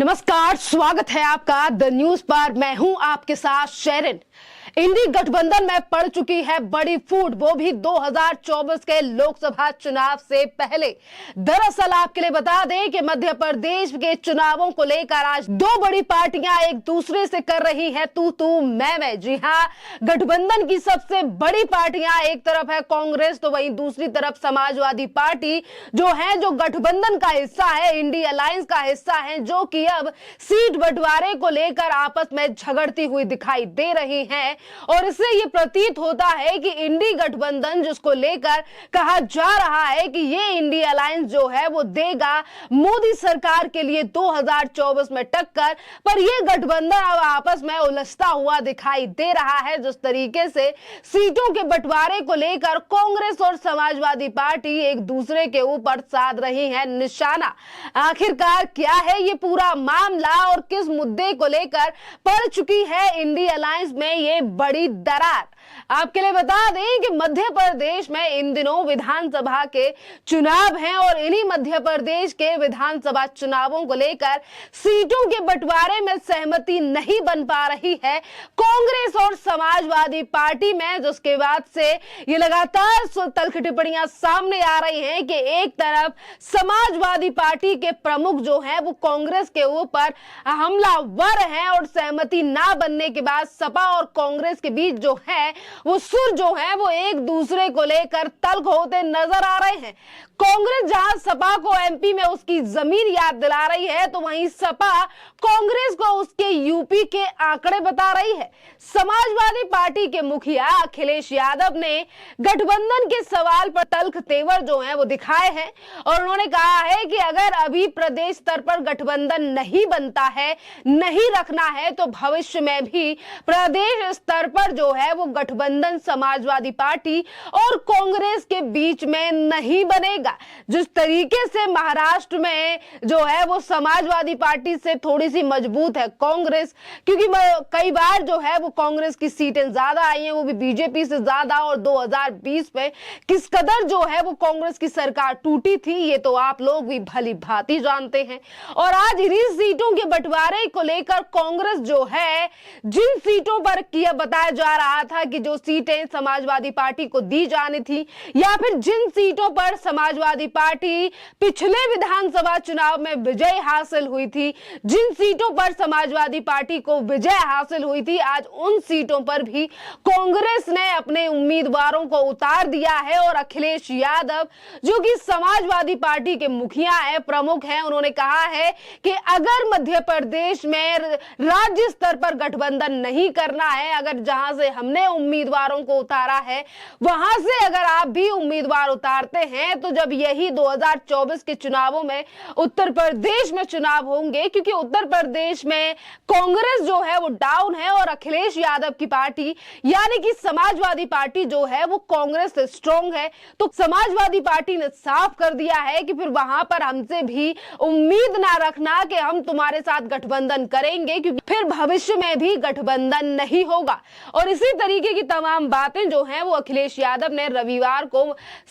नमस्कार, स्वागत है आपका द न्यूज पर। मैं हूं आपके साथ शेरिन। इंडी गठबंधन में पड़ चुकी है बड़ी फूट, वो भी 2024 के लोकसभा चुनाव से पहले। दरअसल आपके लिए बता दें कि मध्य प्रदेश के चुनावों को लेकर आज दो बड़ी पार्टियां एक दूसरे से कर रही हैं तू मैं। जी हां, गठबंधन की सबसे बड़ी पार्टियां एक तरफ है कांग्रेस, तो वहीं दूसरी तरफ समाजवादी पार्टी जो गठबंधन का हिस्सा है, इंडी अलायंस का हिस्सा है, जो कि अब सीट बंटवारे को लेकर आपस में झगड़ती हुई दिखाई दे रही हैं। और इससे ये प्रतीत होता है कि इंडी गठबंधन, जिसको लेकर कहा जा रहा है कि ये इंडी अलायंस जो है वो देगा मोदी सरकार के लिए 2024 में टक्कर, पर ये गठबंधन अब आपस में उलझता हुआ दिखाई दे रहा है। जिस तरीके से सीटों के बंटवारे को लेकर कांग्रेस और समाजवादी पार्टी एक दूसरे के ऊपर साध रही है निशाना। आखिरकार क्या है ये पूरा मामला और किस मुद्दे को लेकर पड़ चुकी है इंडी अलायंस में ये बड़ी दरार? आपके लिए बता दें कि मध्य प्रदेश में इन दिनों विधानसभा के चुनाव हैं और इन्हीं मध्य प्रदेश के विधानसभा चुनावों को लेकर सीटों के बंटवारे में सहमति नहीं बन पा रही है कांग्रेस और समाजवादी पार्टी में, जिसके बाद से ये लगातार तल्ख टिप्पणियां सामने आ रही हैं कि एक तरफ समाजवादी पार्टी के प्रमुख जो हैं वो कांग्रेस के ऊपर हमलावर हैं और सहमति ना बनने के बाद सपा और कांग्रेस के बीच जो है वो सुर जो है वो एक दूसरे को लेकर तल्ख होते नजर आ रहे हैं। कांग्रेस जहां सपा को एमपी में उसकी जमीन याद दिला रही है, तो वहीं सपा कांग्रेस को उसके यूपी के आंकड़े बता रही है। समाजवादी पार्टी के मुखिया अखिलेश यादव ने गठबंधन के सवाल पर तल्ख तेवर जो है वो दिखाए हैं और उन्होंने कहा है कि अगर अभी प्रदेश स्तर पर गठबंधन नहीं बनता है, नहीं रखना है, तो भविष्य में भी प्रदेश स्तर पर जो है वो गठबंधन समाजवादी पार्टी और कांग्रेस के बीच में नहीं बनेगा। जिस तरीके से महाराष्ट्र में जो है वो समाजवादी पार्टी से थोड़ी सी मजबूत है कांग्रेस, क्योंकि कई बार जो है वो कांग्रेस की सीटें ज्यादा आई हैं, वो भी बीजेपी से ज्यादा, और 2020 में किस कदर जो है वो कांग्रेस की सरकार टूटी थी ये तो आप लोग भी भली भांति जानते हैं। और आज इन्हीं सीटों के बंटवारे को लेकर कांग्रेस जो है, जिन सीटों पर किया बताया जा रहा था कि जो सीटें समाजवादी पार्टी को दी जानी थी, या फिर जिन सीटों पर समाजवादी पार्टी पिछले विधानसभा चुनाव में विजय हासिल हुई थी, जिन सीटों पर समाजवादी पार्टी को विजय हासिल हुई थी, आज उन सीटों पर भी कांग्रेस ने अपने उम्मीदवारों को उतार दिया है। और अखिलेश यादव जो कि समाजवादी पार्टी के मुखिया है, प्रमुख हैं, उन्होंने कहा है कि अगर मध्य प्रदेश में राज्य स्तर पर गठबंधन नहीं करना है, अगर जहां से हमने उम्मीदवारों को उतारा है वहां से अगर आप भी उम्मीदवार उतारते हैं, तो जब यही 2024 के चुनावों में उत्तर प्रदेश में चुनाव होंगे, क्योंकि उत्तर प्रदेश में कांग्रेस जो है वो डाउन है और अखिलेश यादव की पार्टी यानी कि समाजवादी पार्टी जो है वो कांग्रेस से स्ट्रांग है, तो समाजवादी पार्टी ने साफ कर दिया है कि फिर वहां पर हमसे भी उम्मीद ना रखना कि हम तुम्हारे साथ गठबंधन करेंगे, क्योंकि फिर भविष्य में भी गठबंधन नहीं होगा। और इसी तरीके की तमाम बातें जो हैं वो अखिलेश यादव ने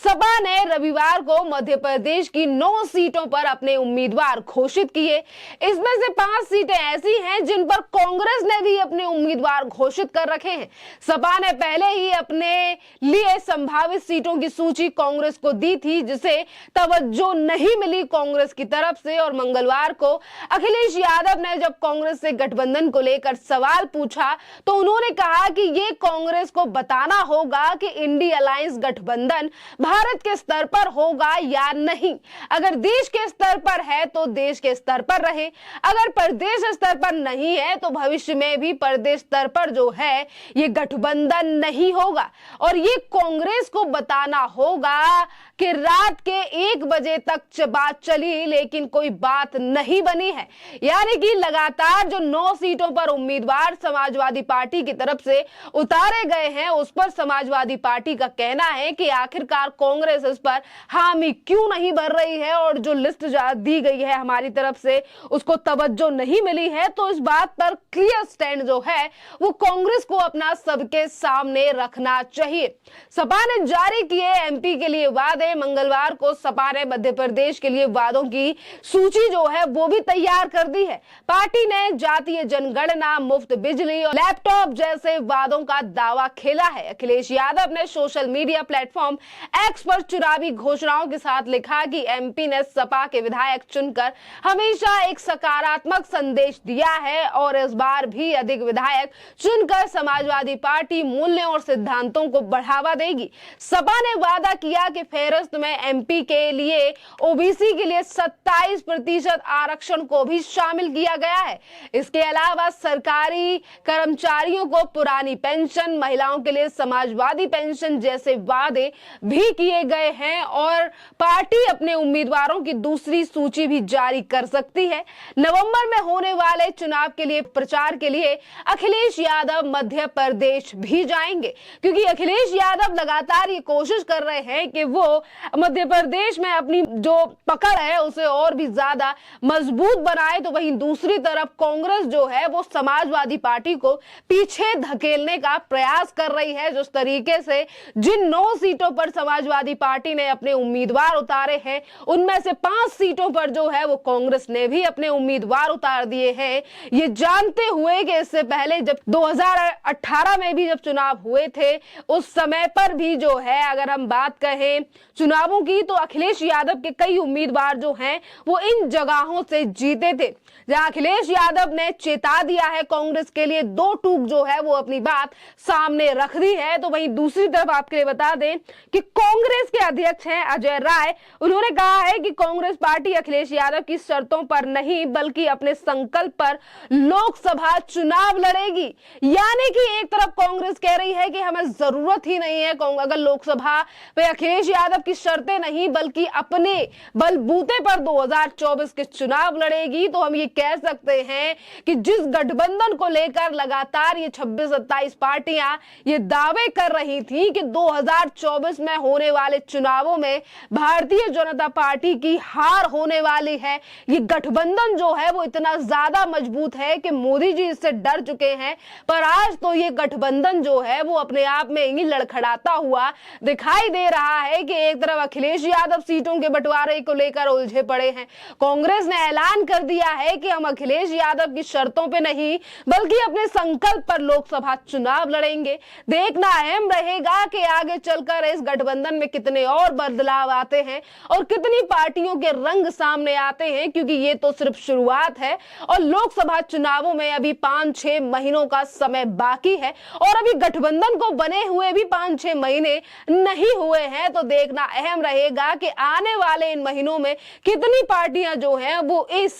सपा ने रविवार को मध्य प्रदेश की 9 सीटों पर अपने उम्मीदवार घोषित किए। इसमें से 5 सीटें ऐसी हैं जिन पर कांग्रेस ने भी अपने उम्मीदवार घोषित कर रखे हैं। सपा ने पहले ही अपने लिए संभावित सीटों की सूची कांग्रेस को दी थी, जिसे तवज्जो नहीं मिली कांग्रेस की तरफ से। और मंगलवार को अखिलेश यादव ने जब कांग्रेस से गठबंधन को लेकर सवाल पूछा, तो उन्होंने कहा कि ये कांग्रेस को बताना होगा कि इंडी अलायंस गठबंधन भारत के स्तर पर होगा या नहीं। अगर देश के स्तर पर है तो देश के स्तर पर रहे, अगर प्रदेश स्तर पर नहीं है तो भविष्य में भी प्रदेश स्तर पर जो है ये गठबंधन नहीं होगा। और ये कांग्रेस को बताना होगा कि रात के 1 बजे तक बात चली लेकिन कोई बात नहीं बनी है। यानी कि लगातार जो 9 सीटों पर उम्मीदवार समाजवादी पार्टी की तरफ से उतारे जोड़े गए हैं, उस पर समाजवादी पार्टी का कहना है कि आखिरकार कांग्रेस इस पर हामी क्यों नहीं भर रही है और जो लिस्ट दी गई है हमारी तरफ से उसको तवज्जो नहीं मिली है। तो इस बात पर क्लियर स्टैंड जो है वो कांग्रेस को अपना सबके सामने रखना चाहिए। सपा ने जारी किए एमपी के लिए वादे। मंगलवार को सपा ने मध्य प्रदेश के लिए वादों की सूची जो है वो भी तैयार कर दी है। पार्टी ने जातीय जनगणना, मुफ्त बिजली और लैपटॉप जैसे वादों का दावा खेला है। अखिलेश यादव ने सोशल मीडिया प्लेटफॉर्म एक्स पर चुनावी घोषणाओं के साथ लिखा कि एमपी ने सपा के विधायक चुनकर हमेशा एक सकारात्मक संदेश दिया है और इस बार भी अधिक विधायक चुनकर समाजवादी पार्टी मूल्यों और सिद्धांतों को बढ़ावा देगी। सपा ने वादा किया कि फेहरिस्त में एमपी के लिए ओबीसी के लिए 27% आरक्षण को भी शामिल किया गया है। इसके अलावा सरकारी कर्मचारियों को पुरानी पेंशन, महिलाओं के लिए समाजवादी पेंशन जैसे वादे भी किए गए हैं और पार्टी अपने उम्मीदवारों की दूसरी सूची भी जारी कर सकती है। नवंबर में होने वाले चुनाव के लिए प्रचार के लिए अखिलेश यादव मध्य प्रदेश भी जाएंगे, क्योंकि अखिलेश यादव लगातार ये कोशिश कर रहे हैं कि वो मध्य प्रदेश में अपनी जो पकड़ है उसे और भी ज्यादा मजबूत बनाए। तो वहीं दूसरी तरफ कांग्रेस जो है वो समाजवादी पार्टी को पीछे धकेलने का प्रयास कर रही है। जिस तरीके से जिन 9 सीटों पर समाजवादी पार्टी ने अपने उम्मीदवार उतारे हैं उनमें से 5 सीटों पर जो है वो कांग्रेस ने भी अपने उम्मीदवार उतार दिए हैं। ये जानते हुए कि इससे पहले जब 2018 में भी जब चुनाव हुए थे उस समय पर भी जो है अगर हम बात कहें चुनावों की तो अखिलेश यादव के कई उम्मीदवार जो हैं वो इन जगहों से जीते थे। जहां अखिलेश यादव ने चेता दिया है कांग्रेस के लिए, 2 टूक जो है वो अपनी बात सामने रख दी है। तो वहीं दूसरी तरफ आपके लिए बता दें कि कांग्रेस के अध्यक्ष हैं अजय राय। उन्होंने कहा है कि कांग्रेस पार्टी अखिलेश यादव की शर्तों पर नहीं बल्कि अपने संकल्प पर लोकसभा चुनाव लड़ेगी। यानी कि एक तरफ कांग्रेस कह रही है कि हमें जरूरत ही नहीं है अगर लोकसभा पे अखिलेश यादव की शर्तें नहीं बल्कि अपने बलबूते पर 2024 के चुनाव लड़ेगी। तो हम ये कह सकते हैं कि जिस गठबंधन को लेकर लगातार ये 26-27 पार्टियां ये दावे कर रही थी कि 2024 में होने वाले चुनावों में भारतीय जनता पार्टी की हार होने वाली है, ये गठबंधन जो है वो इतना ज्यादा मजबूत है कि मोदी जी इससे डर चुके हैं। पर आज तो ये गठबंधन जो है वो अपने आप में ही लड़खड़ाता हुआ दिखाई दे रहा है कि एक तरफ अखिलेश यादव सीटों के बंटवारे को लेकर उलझे पड़े हैं। कांग्रेस ने ऐलान कर दिया है कि हम अखिलेश यादव की शर्तों पे नहीं बल्कि अपने संकल्प पर लोकसभा चुनाव लड़ेंगे। देखना अहम रहेगा कि आगे चलकर इस गठबंधन में कितने और बदलाव आते हैं और कितनी पार्टियों के रंग सामने आते हैं, क्योंकि ये तो सिर्फ शुरुआत है और लोकसभा चुनावों में अभी 5-6 महीनों का समय बाकी है और अभी गठबंधन को बने हुए भी 5-6 महीने नहीं हुए हैं। तो देखना अहम रहेगा कि आने वाले इन महीनों में कितनी पार्टियां जो हैं वो इस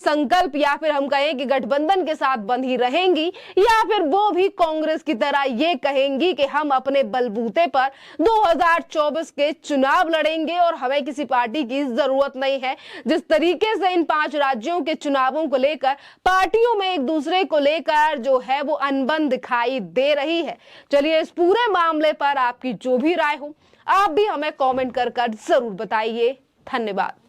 संकल्प या फिर हम कहें कि गठबंधन के साथ बंधी रहेंगी या फिर वो भी कांग्रेस की तरह ये कहेंगी कि हम अपने बलबूते पर 2024 के चुनाव लड़ेंगे और हमें किसी पार्टी की जरूरत नहीं है। जिस तरीके से इन 5 राज्यों के चुनावों को लेकर पार्टियों में एक दूसरे को लेकर जो है वो अनबन दिखाई दे रही है। चलिए इस पूरे मामले पर आपकी जो भी राय हो आप भी हमें कमेंट कर जरूर बताइए। धन्यवाद।